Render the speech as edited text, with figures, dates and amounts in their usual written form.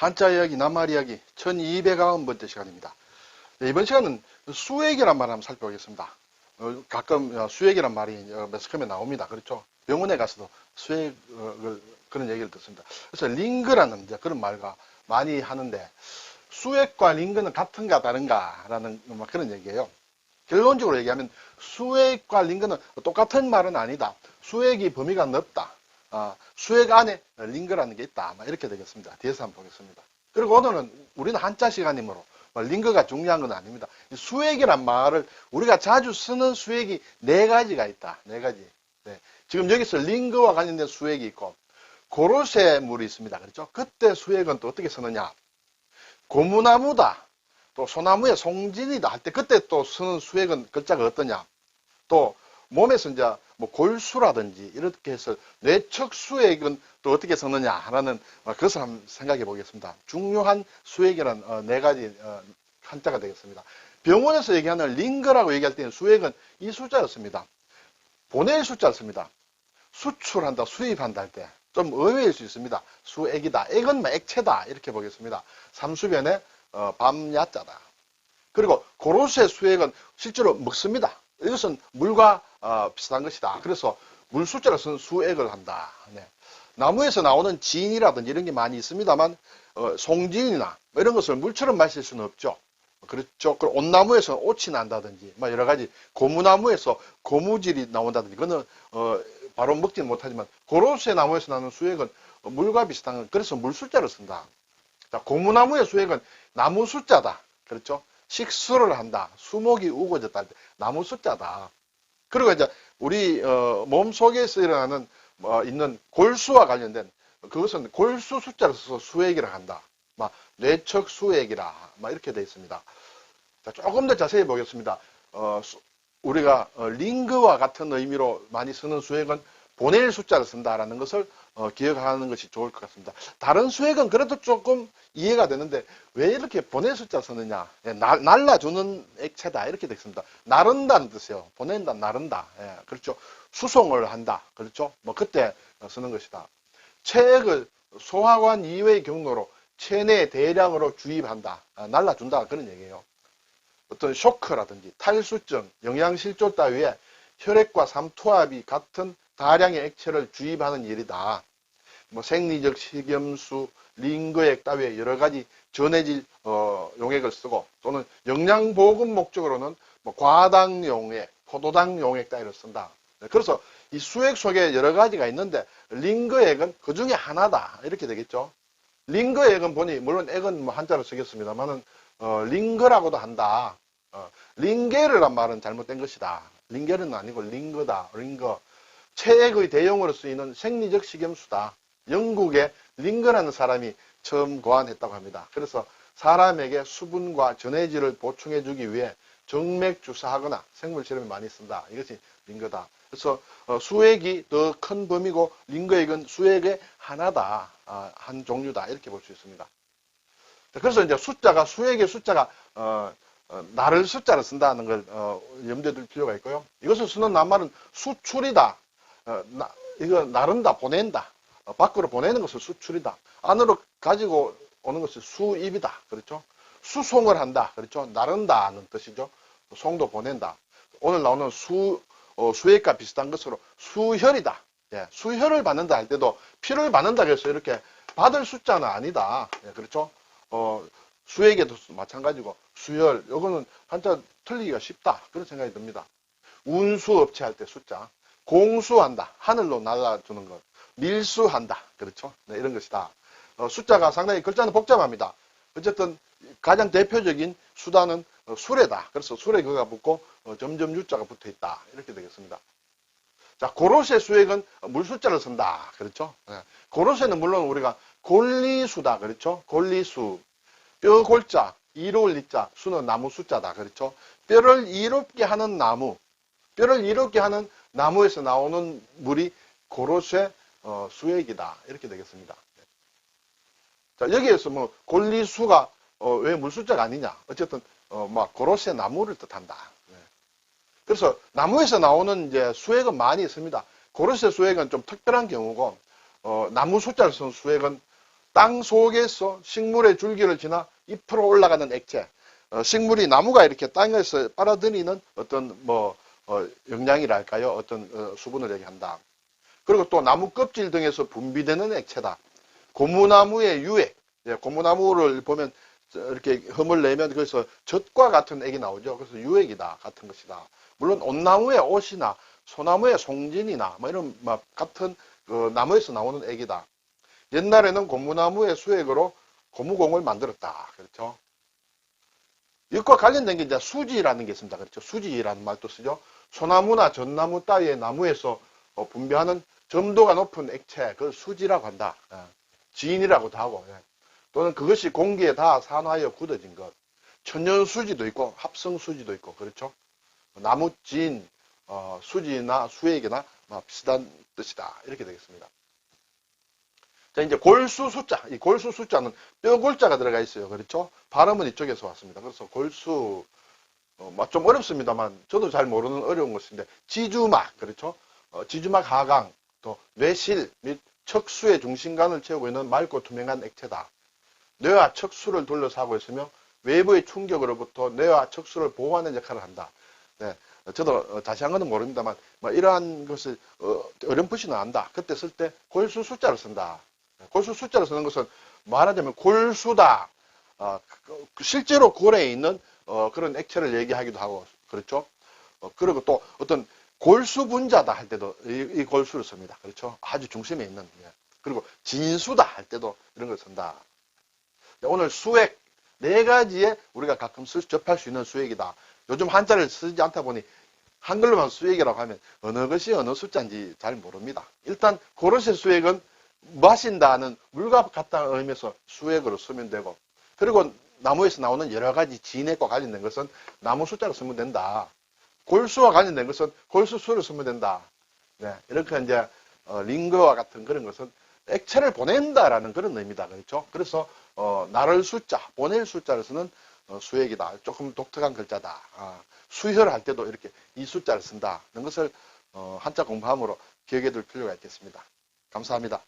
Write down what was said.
한자 이야기, 낱말 이야기 1290번째 시간입니다. 네, 이번 시간은 수액이란 말을 한번 살펴보겠습니다. 가끔 수액이란 말이 매스컴에 나옵니다. 그렇죠? 병원에 가서도 수액 그런 얘기를 듣습니다. 그래서 링거라는 이제 그런 말과 많이 하는데 수액과 링거는 같은가 다른가 라는 그런 얘기예요. 결론적으로 얘기하면 수액과 링거는 똑같은 말은 아니다. 수액이 범위가 넓다. 수액 안에 링거라는 게 있다. 이렇게 되겠습니다. 뒤에서 한번 보겠습니다. 그리고 오늘은 우리는 한자 시간이므로 링거가 중요한 건 아닙니다. 수액이란 말을 우리가 자주 쓰는 수액이 네 가지가 있다. 네 가지. 네. 지금 여기서 링거와 관련된 수액이 있고 고로쇠물이 있습니다. 그렇죠? 그때 수액은 또 어떻게 쓰느냐? 고무나무다. 또 소나무의 송진이다 할 때 그때 또 쓰는 수액은 글자가 어떠냐? 또 몸에서 이제 뭐 골수라든지 이렇게 해서 뇌척 수액은 또 어떻게 쓰느냐 하는 그것을 한번 생각해 보겠습니다. 중요한 수액이란 네 가지 한자가 되겠습니다. 병원에서 얘기하는 링거라고 얘기할 때는 수액은 이 숫자였습니다. 보낼 숫자를 씁니다. 수출한다, 수입한다 할 때 좀 의외일 수 있습니다. 수액이다, 액은 액체다 이렇게 보겠습니다. 삼수변에 밤야자다. 그리고 고로쇠 수액은 실제로 먹습니다. 이것은 물과 비슷한 것이다. 그래서 물 숫자를 쓴 수액을 한다. 네. 나무에서 나오는 진이라든지 이런 게 많이 있습니다만 송진이나 이런 것을 물처럼 마실 수는 없죠. 그렇죠. 그리고 온나무에서 옷이 난다든지 여러 가지 고무나무에서 고무질이 나온다든지 그거는 바로 먹지는 못하지만 고로쇠 나무에서 나는 수액은 물과 비슷한 건 그래서 물 숫자를 쓴다. 자, 고무나무의 수액은 나무 숫자다. 그렇죠. 식수를 한다. 수목이 우거졌다 할 때 나무 숫자다. 그리고 이제 우리 몸 속에서 일어나는 있는 골수와 관련된 그것은 골수 숫자를 써서 수액이라 한다. 뇌척 수액이라 이렇게 되어 있습니다. 자, 조금 더 자세히 보겠습니다. 우리가 링거와 같은 의미로 많이 쓰는 수액은 보낼 숫자를 쓴다라는 것을 기억하는 것이 좋을 것 같습니다. 다른 수액은 그래도 조금 이해가 되는데 왜 이렇게 보낼 숫자 쓰느냐? 날라주는 액체다 이렇게 되어 있습니다. 나른다는 뜻이에요. 보낸다, 나른다. 예, 그렇죠. 수송을 한다. 그렇죠. 그때 쓰는 것이다. 체액을 소화관 이외의 경로로 체내 대량으로 주입한다. 날라준다. 그런 얘기예요. 어떤 쇼크라든지 탈수증, 영양실조 따위에 혈액과 삼투압이 같은 다량의 액체를 주입하는 일이다. 생리적 식염수, 링거액 따위의 여러 가지 전해질 용액을 쓰고 또는 영양보급 목적으로는 과당 용액, 포도당 용액 따위를 쓴다. 그래서 이 수액 속에 여러 가지가 있는데 링거액은 그 중에 하나다. 이렇게 되겠죠. 링거액은 보니 물론 액은 한자로 쓰겠습니다만은 링거라고도 한다. 링게르란 말은 잘못된 것이다. 링게르는 아니고 링거다. 링거. 체액의 대용으로 쓰이는 생리적 식염수다. 영국에 링거라는 사람이 처음 고안했다고 합니다. 그래서 사람에게 수분과 전해질을 보충해 주기 위해 정맥 주사하거나 생물 실험에 많이 쓴다. 이것이 링거다. 그래서 수액이 더 큰 범위고 링거액은 수액의 하나다. 한 종류다. 이렇게 볼 수 있습니다. 그래서 이제 숫자가 수액의 숫자가 나를 숫자를 쓴다는 걸 염두에 둘 필요가 있고요. 이것을 쓰는 낱말은 수출이다. 이거 나른다, 보낸다. 밖으로 보내는 것을 수출이다. 안으로 가지고 오는 것이 수입이다. 그렇죠? 수송을 한다. 그렇죠? 나른다는 뜻이죠. 송도 보낸다. 오늘 나오는 수액과 비슷한 것으로 수혈이다. 예, 수혈을 받는다 할 때도 피를 받는다 해서 이렇게 받을 숫자는 아니다. 예, 그렇죠? 수액에도 마찬가지고 수혈, 요거는 한자 틀리기가 쉽다. 그런 생각이 듭니다. 운수업체 할 때 숫자. 공수한다. 하늘로 날아주는 것. 밀수한다. 그렇죠? 네, 이런 것이다. 숫자가 상당히 글자는 복잡합니다. 어쨌든 가장 대표적인 수단은 수레다. 그래서 수레 그가 붙고 점점 유자가 붙어 있다. 이렇게 되겠습니다. 자, 고로쇠 수액은 물 숫자를 쓴다. 그렇죠? 네. 고로쇠는 물론 우리가 골리수다. 그렇죠? 골리수. 뼈 골자, 이로울 리자, 수는 나무 숫자다. 그렇죠? 뼈를 이롭게 하는 나무, 뼈를 이롭게 하는 나무에서 나오는 물이 고로쇠 수액이다. 이렇게 되겠습니다. 자, 여기에서 골리수가 왜 물 숫자가 아니냐? 어쨌든 고로쇠 나무를 뜻한다. 네. 그래서 나무에서 나오는 이제 수액은 많이 있습니다. 고로쇠 수액은 좀 특별한 경우고 나무 숫자를 쓴 수액은 땅 속에서 식물의 줄기를 지나 잎으로 올라가는 액체. 식물이 나무가 이렇게 땅에서 빨아들이는 어떤 영양이랄까요? 어떤 수분을 얘기한다. 그리고 또 나무 껍질 등에서 분비되는 액체다. 고무나무의 유액. 예, 고무나무를 보면 이렇게 흠을 내면 그래서 젖과 같은 액이 나오죠. 그래서 유액이다. 같은 것이다. 물론 온나무의 옷이나 소나무의 송진이나 뭐 이런 같은 나무에서 나오는 액이다. 옛날에는 고무나무의 수액으로 고무공을 만들었다. 그렇죠. 이것과 관련된 게 이제 수지라는 게 있습니다. 그렇죠. 수지라는 말도 쓰죠. 소나무나 전나무 따위의 나무에서 분비하는 점도가 높은 액체, 그걸 수지라고 한다. 예. 지인이라고도 하고, 예. 또는 그것이 공기에 다 산화하여 굳어진 것. 천연수지도 있고, 합성수지도 있고, 그렇죠. 나무진, 수지나 수액이나 비슷한 뜻이다. 이렇게 되겠습니다. 자, 이제 골수 숫자. 이 골수 숫자는 뼈골자가 들어가 있어요. 그렇죠? 발음은 이쪽에서 왔습니다. 그래서 골수, 좀 어렵습니다만, 저도 잘 모르는 어려운 것인데, 지주막, 그렇죠? 지주막 하강, 또 뇌실 및 척수의 중심관을 채우고 있는 맑고 투명한 액체다. 뇌와 척수를 둘러싸고 있으며, 외부의 충격으로부터 뇌와 척수를 보호하는 역할을 한다. 네. 저도 자세한 거는 모릅니다만, 이러한 것을 어렴풋이 나온다. 그때 쓸 때 골수 숫자를 쓴다. 골수 숫자를 쓰는 것은 말하자면 골수다. 실제로 골에 있는 그런 액체를 얘기하기도 하고 그렇죠. 그리고 또 어떤 골수 분자다 할 때도 이 골수를 씁니다. 그렇죠. 아주 중심에 있는. 예. 그리고 진수다 할 때도 이런 걸 쓴다. 오늘 수액 네 가지에 우리가 가끔 접할 수 있는 수액이다. 요즘 한자를 쓰지 않다 보니 한글로만 수액이라고 하면 어느 것이 어느 숫자인지 잘 모릅니다. 일단 고로쇠 수액은 마신다는 물과 같다는 의미에서 수액으로 쓰면 되고, 그리고 나무에서 나오는 여러 가지 진액과 관련된 것은 나무 숫자로 쓰면 된다. 골수와 관련된 것은 골수 수를 쓰면 된다. 네, 이렇게 이제 링거와 같은 그런 것은 액체를 보낸다라는 그런 의미다. 그렇죠? 그래서 나를 숫자, 보낼 숫자를 쓰는 수액이다. 조금 독특한 글자다. 수혈할 때도 이렇게 이 숫자를 쓴다는 것을 한자 공부함으로 기억해 둘 필요가 있겠습니다. 감사합니다.